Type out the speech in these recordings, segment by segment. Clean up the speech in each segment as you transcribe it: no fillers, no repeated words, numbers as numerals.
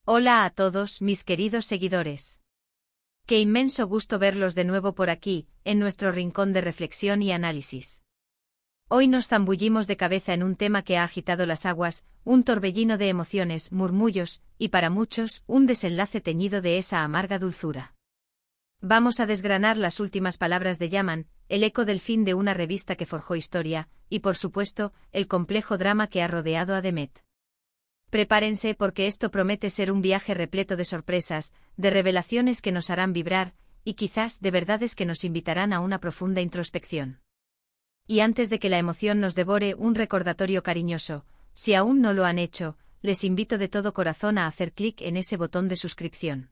Hola a todos, mis queridos seguidores. Qué inmenso gusto verlos de nuevo por aquí, en nuestro rincón de reflexión y análisis. Hoy nos zambullimos de cabeza en un tema que ha agitado las aguas, un torbellino de emociones, murmullos, y para muchos, un desenlace teñido de esa amarga dulzura. Vamos a desgranar las últimas palabras de Yaman, el eco del fin de una revista que forjó historia, y por supuesto, el complejo drama que ha rodeado a Demet. Prepárense porque esto promete ser un viaje repleto de sorpresas, de revelaciones que nos harán vibrar, y quizás de verdades que nos invitarán a una profunda introspección. Y antes de que la emoción nos devore, un recordatorio cariñoso: si aún no lo han hecho, les invito de todo corazón a hacer clic en ese botón de suscripción.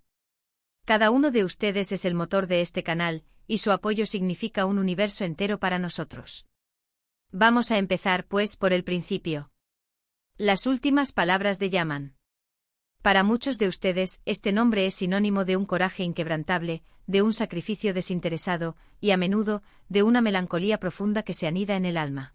Cada uno de ustedes es el motor de este canal, y su apoyo significa un universo entero para nosotros. Vamos a empezar, pues, por el principio. Las últimas palabras de Yaman. Para muchos de ustedes, este nombre es sinónimo de un coraje inquebrantable, de un sacrificio desinteresado, y a menudo, de una melancolía profunda que se anida en el alma.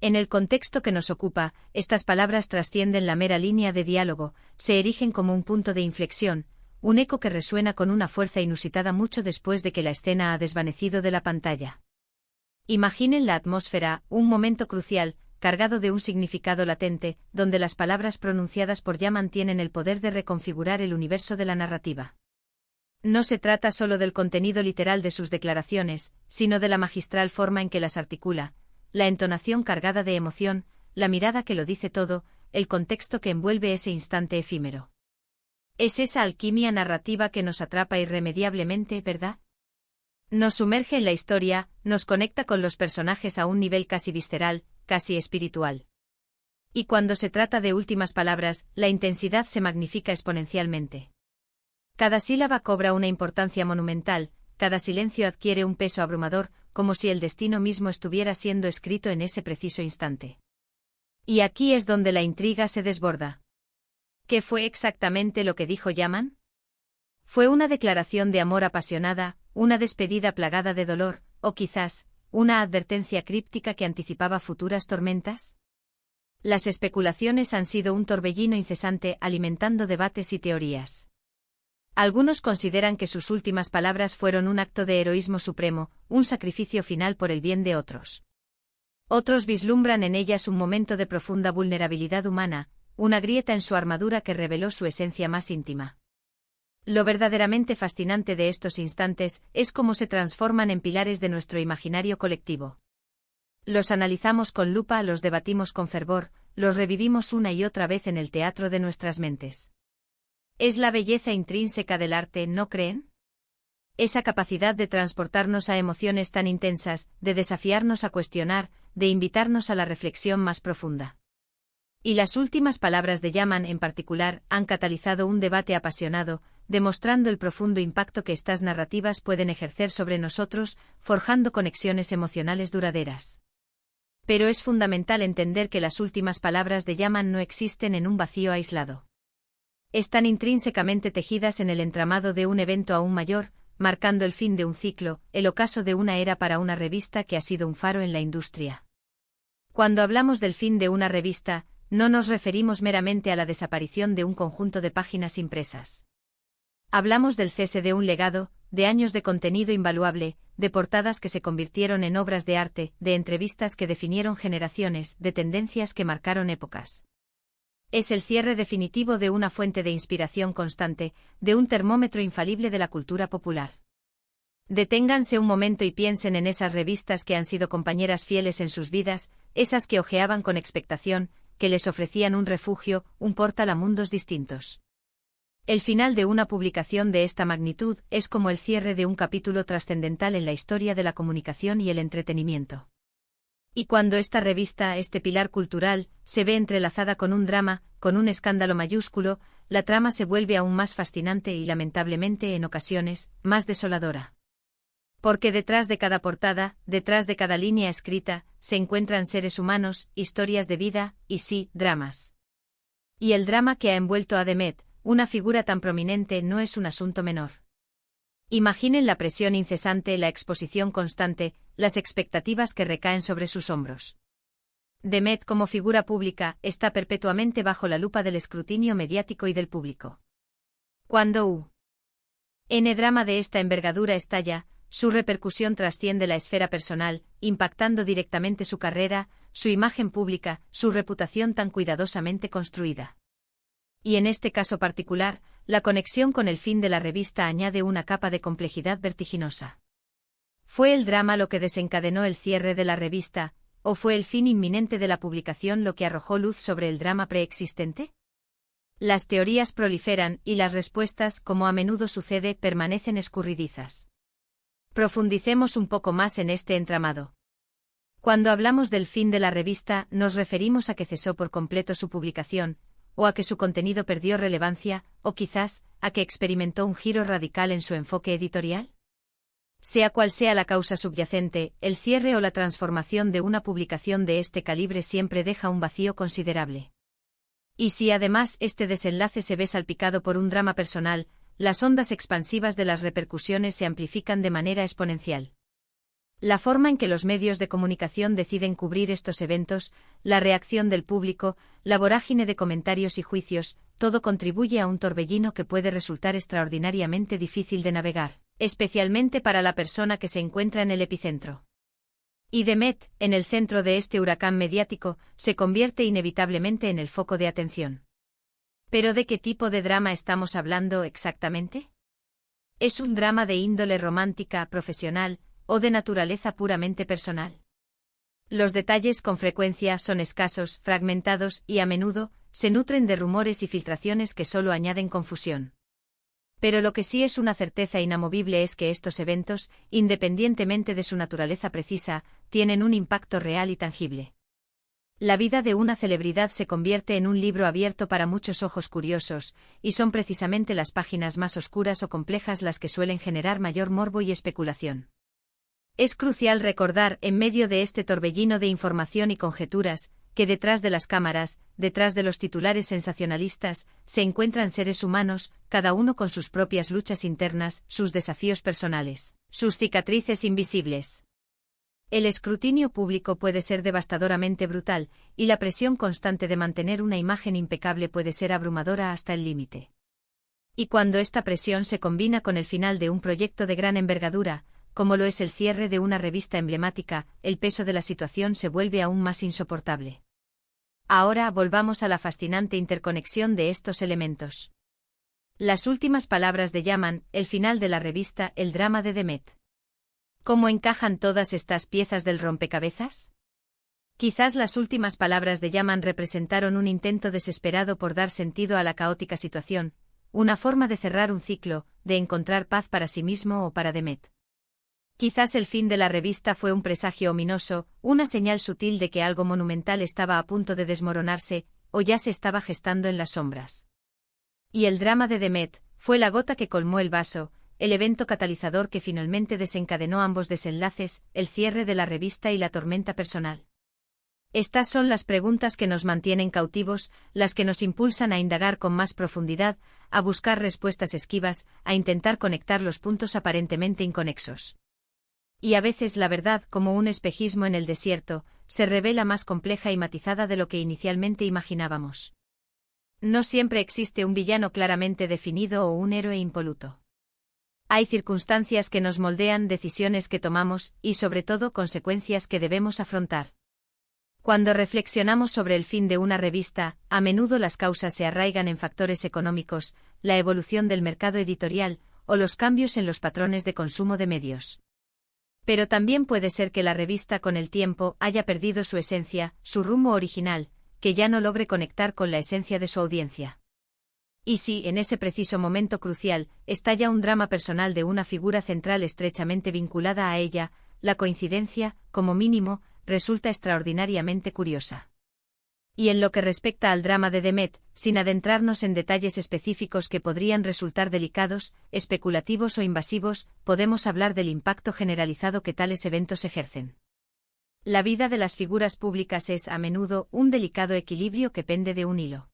En el contexto que nos ocupa, estas palabras trascienden la mera línea de diálogo, se erigen como un punto de inflexión, un eco que resuena con una fuerza inusitada mucho después de que la escena ha desvanecido de la pantalla. Imaginen la atmósfera, un momento crucial, cargado de un significado latente, donde las palabras pronunciadas por Yaman tienen el poder de reconfigurar el universo de la narrativa. No se trata solo del contenido literal de sus declaraciones, sino de la magistral forma en que las articula, la entonación cargada de emoción, la mirada que lo dice todo, el contexto que envuelve ese instante efímero. Es esa alquimia narrativa que nos atrapa irremediablemente, ¿verdad? Nos sumerge en la historia, nos conecta con los personajes a un nivel casi visceral, casi espiritual. Y cuando se trata de últimas palabras, la intensidad se magnifica exponencialmente. Cada sílaba cobra una importancia monumental, cada silencio adquiere un peso abrumador, como si el destino mismo estuviera siendo escrito en ese preciso instante. Y aquí es donde la intriga se desborda. ¿Qué fue exactamente lo que dijo Yaman? ¿Fue una declaración de amor apasionada, una despedida plagada de dolor, o quizás, una advertencia críptica que anticipaba futuras tormentas? Las especulaciones han sido un torbellino incesante alimentando debates y teorías. Algunos consideran que sus últimas palabras fueron un acto de heroísmo supremo, un sacrificio final por el bien de otros. Otros vislumbran en ellas un momento de profunda vulnerabilidad humana, una grieta en su armadura que reveló su esencia más íntima. Lo verdaderamente fascinante de estos instantes es cómo se transforman en pilares de nuestro imaginario colectivo. Los analizamos con lupa, los debatimos con fervor, los revivimos una y otra vez en el teatro de nuestras mentes. Es la belleza intrínseca del arte, ¿no creen? Esa capacidad de transportarnos a emociones tan intensas, de desafiarnos a cuestionar, de invitarnos a la reflexión más profunda. Y las últimas palabras de Yaman en particular han catalizado un debate apasionado, demostrando el profundo impacto que estas narrativas pueden ejercer sobre nosotros, forjando conexiones emocionales duraderas. Pero es fundamental entender que las últimas palabras de Yaman no existen en un vacío aislado. Están intrínsecamente tejidas en el entramado de un evento aún mayor, marcando el fin de un ciclo, el ocaso de una era para una revista que ha sido un faro en la industria. Cuando hablamos del fin de una revista, no nos referimos meramente a la desaparición de un conjunto de páginas impresas. Hablamos del cese de un legado, de años de contenido invaluable, de portadas que se convirtieron en obras de arte, de entrevistas que definieron generaciones, de tendencias que marcaron épocas. Es el cierre definitivo de una fuente de inspiración constante, de un termómetro infalible de la cultura popular. Deténganse un momento y piensen en esas revistas que han sido compañeras fieles en sus vidas, esas que hojeaban con expectación, que les ofrecían un refugio, un portal a mundos distintos. El final de una publicación de esta magnitud es como el cierre de un capítulo trascendental en la historia de la comunicación y el entretenimiento. Y cuando esta revista, este pilar cultural, se ve entrelazada con un drama, con un escándalo mayúsculo, la trama se vuelve aún más fascinante y lamentablemente en ocasiones, más desoladora. Porque detrás de cada portada, detrás de cada línea escrita, se encuentran seres humanos, historias de vida, y sí, dramas. Y el drama que ha envuelto a Demet, una figura tan prominente, no es un asunto menor. Imaginen la presión incesante, la exposición constante, las expectativas que recaen sobre sus hombros. Demet como figura pública está perpetuamente bajo la lupa del escrutinio mediático y del público. Cuando un drama de esta envergadura estalla, su repercusión trasciende la esfera personal, impactando directamente su carrera, su imagen pública, su reputación tan cuidadosamente construida. Y en este caso particular, la conexión con el fin de la revista añade una capa de complejidad vertiginosa. ¿Fue el drama lo que desencadenó el cierre de la revista, o fue el fin inminente de la publicación lo que arrojó luz sobre el drama preexistente? Las teorías proliferan y las respuestas, como a menudo sucede, permanecen escurridizas. Profundicemos un poco más en este entramado. Cuando hablamos del fin de la revista, nos referimos a que cesó por completo su publicación, o a que su contenido perdió relevancia, o quizás, a que experimentó un giro radical en su enfoque editorial. Sea cual sea la causa subyacente, el cierre o la transformación de una publicación de este calibre siempre deja un vacío considerable. Y si además este desenlace se ve salpicado por un drama personal, las ondas expansivas de las repercusiones se amplifican de manera exponencial. La forma en que los medios de comunicación deciden cubrir estos eventos, la reacción del público, la vorágine de comentarios y juicios, todo contribuye a un torbellino que puede resultar extraordinariamente difícil de navegar, especialmente para la persona que se encuentra en el epicentro. Y Demet, en el centro de este huracán mediático, se convierte inevitablemente en el foco de atención. ¿Pero de qué tipo de drama estamos hablando exactamente? ¿Es un drama de índole romántica, profesional, o de naturaleza puramente personal? Los detalles con frecuencia son escasos, fragmentados y a menudo se nutren de rumores y filtraciones que solo añaden confusión. Pero lo que sí es una certeza inamovible es que estos eventos, independientemente de su naturaleza precisa, tienen un impacto real y tangible. La vida de una celebridad se convierte en un libro abierto para muchos ojos curiosos, y son precisamente las páginas más oscuras o complejas las que suelen generar mayor morbo y especulación. Es crucial recordar, en medio de este torbellino de información y conjeturas, que detrás de las cámaras, detrás de los titulares sensacionalistas, se encuentran seres humanos, cada uno con sus propias luchas internas, sus desafíos personales, sus cicatrices invisibles. El escrutinio público puede ser devastadoramente brutal, y la presión constante de mantener una imagen impecable puede ser abrumadora hasta el límite. Y cuando esta presión se combina con el final de un proyecto de gran envergadura, como lo es el cierre de una revista emblemática, el peso de la situación se vuelve aún más insoportable. Ahora volvamos a la fascinante interconexión de estos elementos. Las últimas palabras de Yaman, el final de la revista, el drama de Demet. ¿Cómo encajan todas estas piezas del rompecabezas? Quizás las últimas palabras de Yaman representaron un intento desesperado por dar sentido a la caótica situación, una forma de cerrar un ciclo, de encontrar paz para sí mismo o para Demet. Quizás el fin de la revista fue un presagio ominoso, una señal sutil de que algo monumental estaba a punto de desmoronarse, o ya se estaba gestando en las sombras. Y el drama de Demet fue la gota que colmó el vaso, el evento catalizador que finalmente desencadenó ambos desenlaces, el cierre de la revista y la tormenta personal. Estas son las preguntas que nos mantienen cautivos, las que nos impulsan a indagar con más profundidad, a buscar respuestas esquivas, a intentar conectar los puntos aparentemente inconexos. Y a veces la verdad, como un espejismo en el desierto, se revela más compleja y matizada de lo que inicialmente imaginábamos. No siempre existe un villano claramente definido o un héroe impoluto. Hay circunstancias que nos moldean, decisiones que tomamos, y sobre todo consecuencias que debemos afrontar. Cuando reflexionamos sobre el fin de una revista, a menudo las causas se arraigan en factores económicos, la evolución del mercado editorial, o los cambios en los patrones de consumo de medios. Pero también puede ser que la revista con el tiempo haya perdido su esencia, su rumbo original, que ya no logre conectar con la esencia de su audiencia. Y si, en ese preciso momento crucial, estalla un drama personal de una figura central estrechamente vinculada a ella, la coincidencia, como mínimo, resulta extraordinariamente curiosa. Y en lo que respecta al drama de Demet, sin adentrarnos en detalles específicos que podrían resultar delicados, especulativos o invasivos, podemos hablar del impacto generalizado que tales eventos ejercen. La vida de las figuras públicas es, a menudo, un delicado equilibrio que pende de un hilo.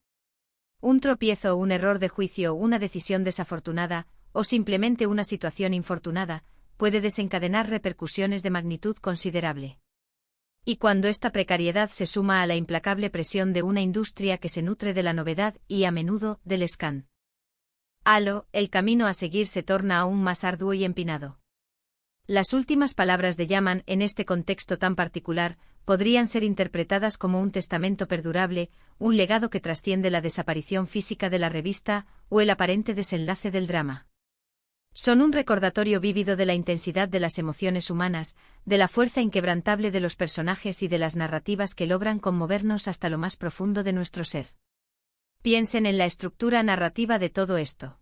Un tropiezo o un error de juicio, una decisión desafortunada, o simplemente una situación infortunada, puede desencadenar repercusiones de magnitud considerable. Y cuando esta precariedad se suma a la implacable presión de una industria que se nutre de la novedad y, a menudo, del scan. El camino a seguir se torna aún más arduo y empinado. Las últimas palabras de Yaman en este contexto tan particular podrían ser interpretadas como un testamento perdurable, un legado que trasciende la desaparición física de la revista o el aparente desenlace del drama. Son un recordatorio vívido de la intensidad de las emociones humanas, de la fuerza inquebrantable de los personajes y de las narrativas que logran conmovernos hasta lo más profundo de nuestro ser. Piensen en la estructura narrativa de todo esto.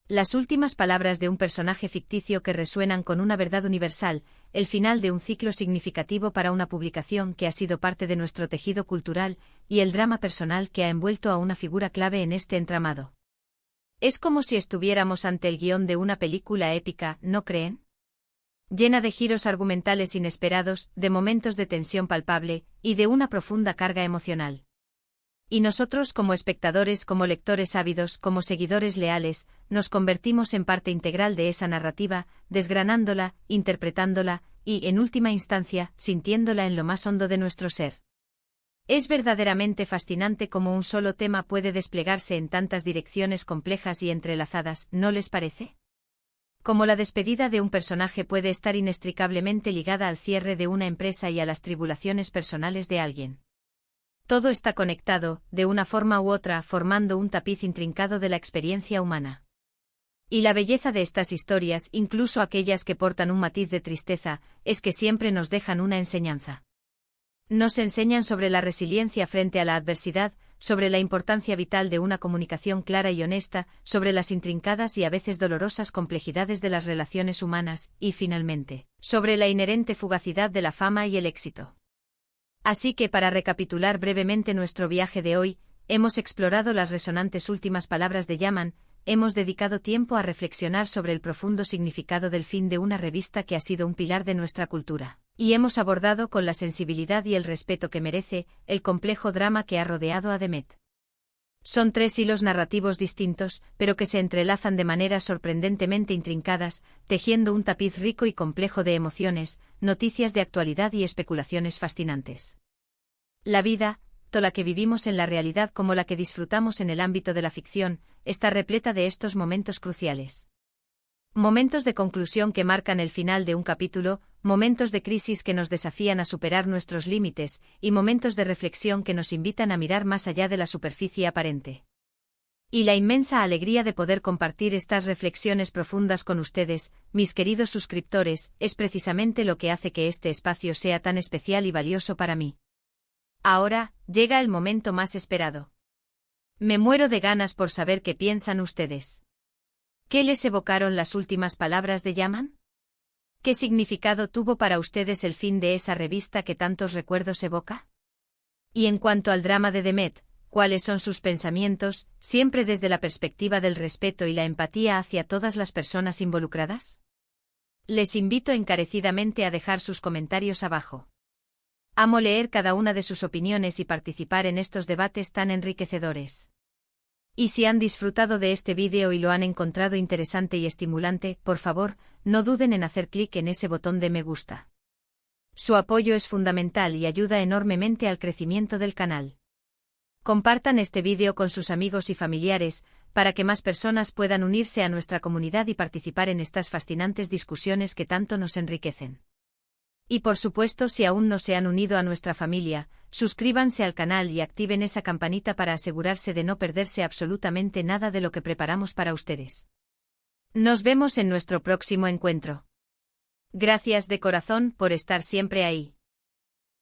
Las últimas palabras de un personaje ficticio que resuenan con una verdad universal, el final de un ciclo significativo para una publicación que ha sido parte de nuestro tejido cultural, y el drama personal que ha envuelto a una figura clave en este entramado. Es como si estuviéramos ante el guión de una película épica, ¿no creen? Llena de giros argumentales inesperados, de momentos de tensión palpable, y de una profunda carga emocional. Y nosotros como espectadores, como lectores ávidos, como seguidores leales, nos convertimos en parte integral de esa narrativa, desgranándola, interpretándola, y, en última instancia, sintiéndola en lo más hondo de nuestro ser. Es verdaderamente fascinante cómo un solo tema puede desplegarse en tantas direcciones complejas y entrelazadas, ¿no les parece? Como la despedida de un personaje puede estar inextricablemente ligada al cierre de una empresa y a las tribulaciones personales de alguien. Todo está conectado, de una forma u otra, formando un tapiz intrincado de la experiencia humana. Y la belleza de estas historias, incluso aquellas que portan un matiz de tristeza, es que siempre nos dejan una enseñanza. Nos enseñan sobre la resiliencia frente a la adversidad, sobre la importancia vital de una comunicación clara y honesta, sobre las intrincadas y a veces dolorosas complejidades de las relaciones humanas, y finalmente, sobre la inherente fugacidad de la fama y el éxito. Así que para recapitular brevemente nuestro viaje de hoy, hemos explorado las resonantes últimas palabras de Yaman, hemos dedicado tiempo a reflexionar sobre el profundo significado del fin de una revista que ha sido un pilar de nuestra cultura. Y hemos abordado con la sensibilidad y el respeto que merece, el complejo drama que ha rodeado a Demet. Son 3 hilos narrativos distintos, pero que se entrelazan de maneras sorprendentemente intrincadas, tejiendo un tapiz rico y complejo de emociones, noticias de actualidad y especulaciones fascinantes. La vida, tanto la que vivimos en la realidad como la que disfrutamos en el ámbito de la ficción, está repleta de estos momentos cruciales. Momentos de conclusión que marcan el final de un capítulo, momentos de crisis que nos desafían a superar nuestros límites, y momentos de reflexión que nos invitan a mirar más allá de la superficie aparente. Y la inmensa alegría de poder compartir estas reflexiones profundas con ustedes, mis queridos suscriptores, es precisamente lo que hace que este espacio sea tan especial y valioso para mí. Ahora, llega el momento más esperado. Me muero de ganas por saber qué piensan ustedes. ¿Qué les evocaron las últimas palabras de Yaman? ¿Qué significado tuvo para ustedes el fin de esa revista que tantos recuerdos evoca? Y en cuanto al drama de Demet, ¿cuáles son sus pensamientos, siempre desde la perspectiva del respeto y la empatía hacia todas las personas involucradas? Les invito encarecidamente a dejar sus comentarios abajo. Amo leer cada una de sus opiniones y participar en estos debates tan enriquecedores. Y si han disfrutado de este vídeo y lo han encontrado interesante y estimulante, por favor, no duden en hacer clic en ese botón de me gusta. Su apoyo es fundamental y ayuda enormemente al crecimiento del canal. Compartan este vídeo con sus amigos y familiares, para que más personas puedan unirse a nuestra comunidad y participar en estas fascinantes discusiones que tanto nos enriquecen. Y por supuesto, si aún no se han unido a nuestra familia, suscríbanse al canal y activen esa campanita para asegurarse de no perderse absolutamente nada de lo que preparamos para ustedes. Nos vemos en nuestro próximo encuentro. Gracias de corazón por estar siempre ahí.